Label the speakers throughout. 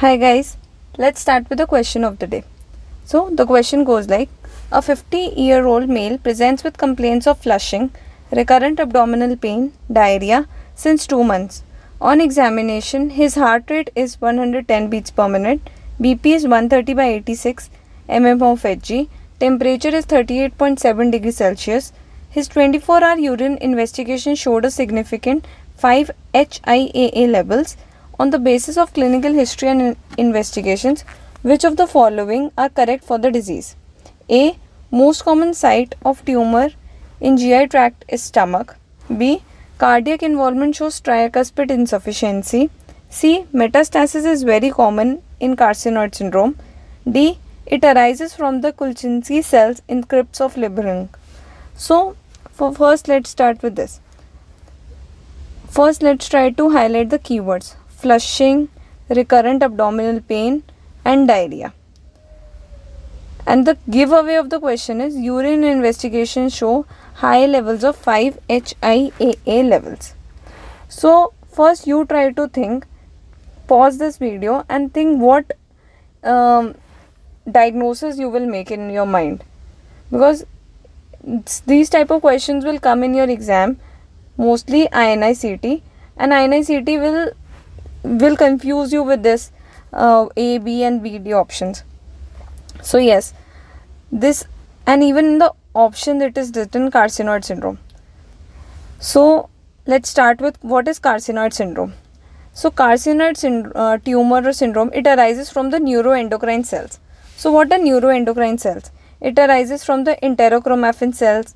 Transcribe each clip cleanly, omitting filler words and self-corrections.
Speaker 1: Hi guys, let's start with the question of the day. So the question goes like, a 50-year-old male presents with complaints of flushing, recurrent abdominal pain, diarrhea since 2 months. On examination, his heart rate is 110 beats per minute, BP is 130 by 86 mm of Hg, temperature is 38.7 degrees Celsius. His 24-hour urine investigation showed a significant 5 HIAA levels. On the basis of clinical history and investigations, which of the following are correct for the disease? A. Most common site of tumor in GI tract is stomach. B. Cardiac involvement shows tricuspid insufficiency. C. Metastasis is very common in carcinoid syndrome. D. It arises from the Kulchinsky cells in crypts of Lieberling. So, first let's start with this. First, let's try to highlight the keywords: flushing, recurrent abdominal pain, and diarrhea. And the giveaway of the question is urine investigations show high levels of 5-HIAA levels. So first you try to think, pause this video and think what diagnosis you will make in your mind, because these type of questions will come in your exam, mostly INI-CT, and INI-CT will confuse you with this A, B and B, D options. So yes, this, and even in the option it is written carcinoid syndrome. So let's start with what is carcinoid syndrome. So carcinoid tumor or syndrome, it arises from the neuroendocrine cells. So what are neuroendocrine cells? It arises from the enterochromaffin cells,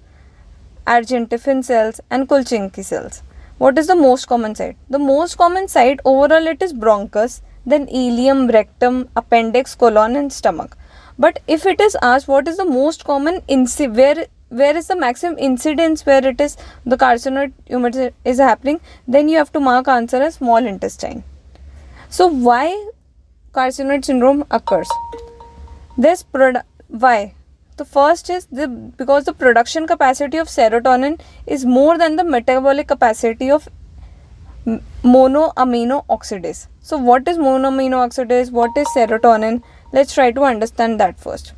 Speaker 1: argentifin cells and Kulchinsky cells. What is the most common site? The most common site overall it is bronchus, then ileum, rectum, appendix, colon and stomach. But if it is asked what is the most common where is the maximum incidence where it is the carcinoid tumor is happening, then you have to mark answer as small intestine. So why carcinoid syndrome occurs? Why? The first is because the production capacity of serotonin is more than the metabolic capacity of monoamino oxidase. So what is monoamino oxidase? What is serotonin? Let's try to understand that first.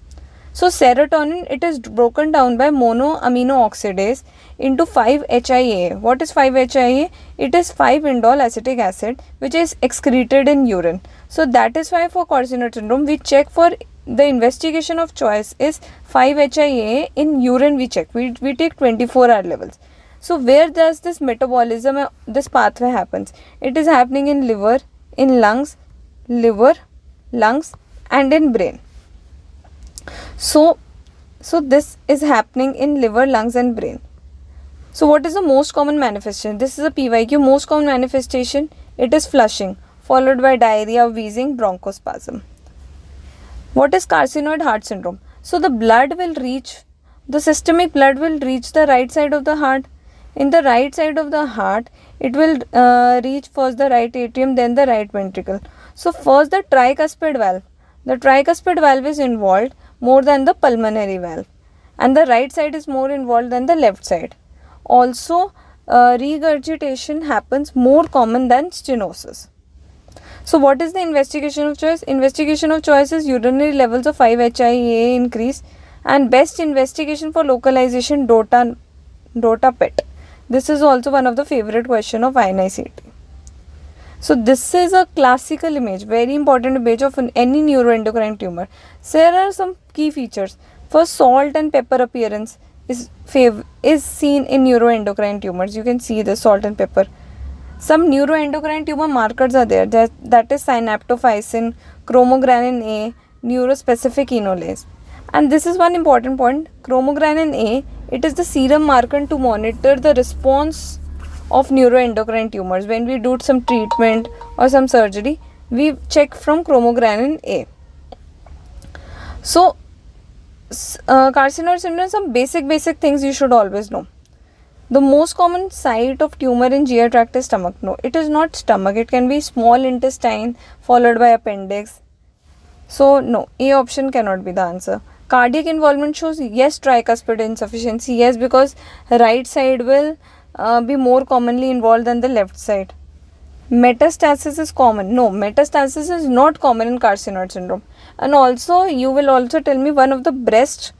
Speaker 1: So serotonin, it is broken down by monoamino oxidase into 5-HIAA. What is 5-HIAA? It is 5-indole acetic acid which is excreted in urine. So that is why for carcinoid syndrome we check for the investigation of choice is 5-HIAA in urine we check. We take 24-hour levels. So where does this metabolism, this pathway happens? It is happening in liver, in lungs, and in brain. So this is happening in liver, lungs and brain. So what is the most common manifestation? This is a PYQ. Most common manifestation, it is flushing followed by diarrhea, wheezing, bronchospasm. What is carcinoid heart syndrome? So the systemic blood will reach the right side of the heart. In the right side of the heart, it will reach first the right atrium, then the right ventricle. So first the tricuspid valve. The tricuspid valve is involved more than the pulmonary valve, and the right side is more involved than the left side. Also, regurgitation happens more common than stenosis. So what is the investigation of choice? Investigation of choice is urinary levels of 5-HIAA increase, and best investigation for localization DOTA PET. This is also one of the favorite question of INI-CT. So this is a classical image, very important image of any neuroendocrine tumor. So there are some key features. First, salt and pepper appearance is seen in neuroendocrine tumors. You can see the salt and pepper. Some neuroendocrine tumor markers are there, that is synaptophysin, chromogranin A, neurospecific enolase. And this is one important point, chromogranin A, it is the serum marker to monitor the response of neuroendocrine tumors. When we do some treatment or some surgery, we check from chromogranin A. So, carcinoid syndrome, some basic things you should always know. The most common site of tumor in GI tract is stomach. No, it is not stomach. It can be small intestine followed by appendix. So no, A option cannot be the answer. Cardiac involvement shows yes, tricuspid insufficiency. Yes, because right side will be more commonly involved than the left side. Metastasis is common. No, metastasis is not common in carcinoid syndrome. And also, you will also tell me one of the breast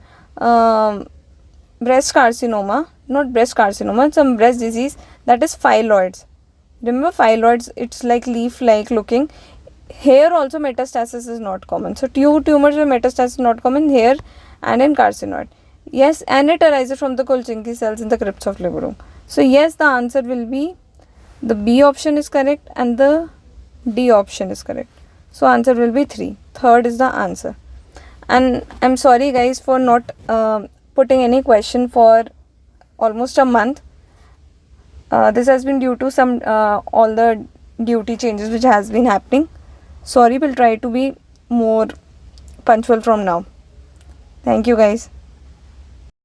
Speaker 1: carcinoma, not breast carcinoma, some breast disease, that is phylloids. Remember phylloids, it's like leaf-like looking. Here also metastasis is not common. So two tumors with metastasis is not common here and in carcinoid. Yes, and it arises from the Golgi cells in the crypts of liver. So yes, the answer will be the B option is correct and the D option is correct. So answer will be 3. Third is the answer. And I'm sorry guys for not putting any question for almost a month. This has been due to some all the duty changes which has been happening. Sorry, we'll try to be more punctual from now. Thank you guys.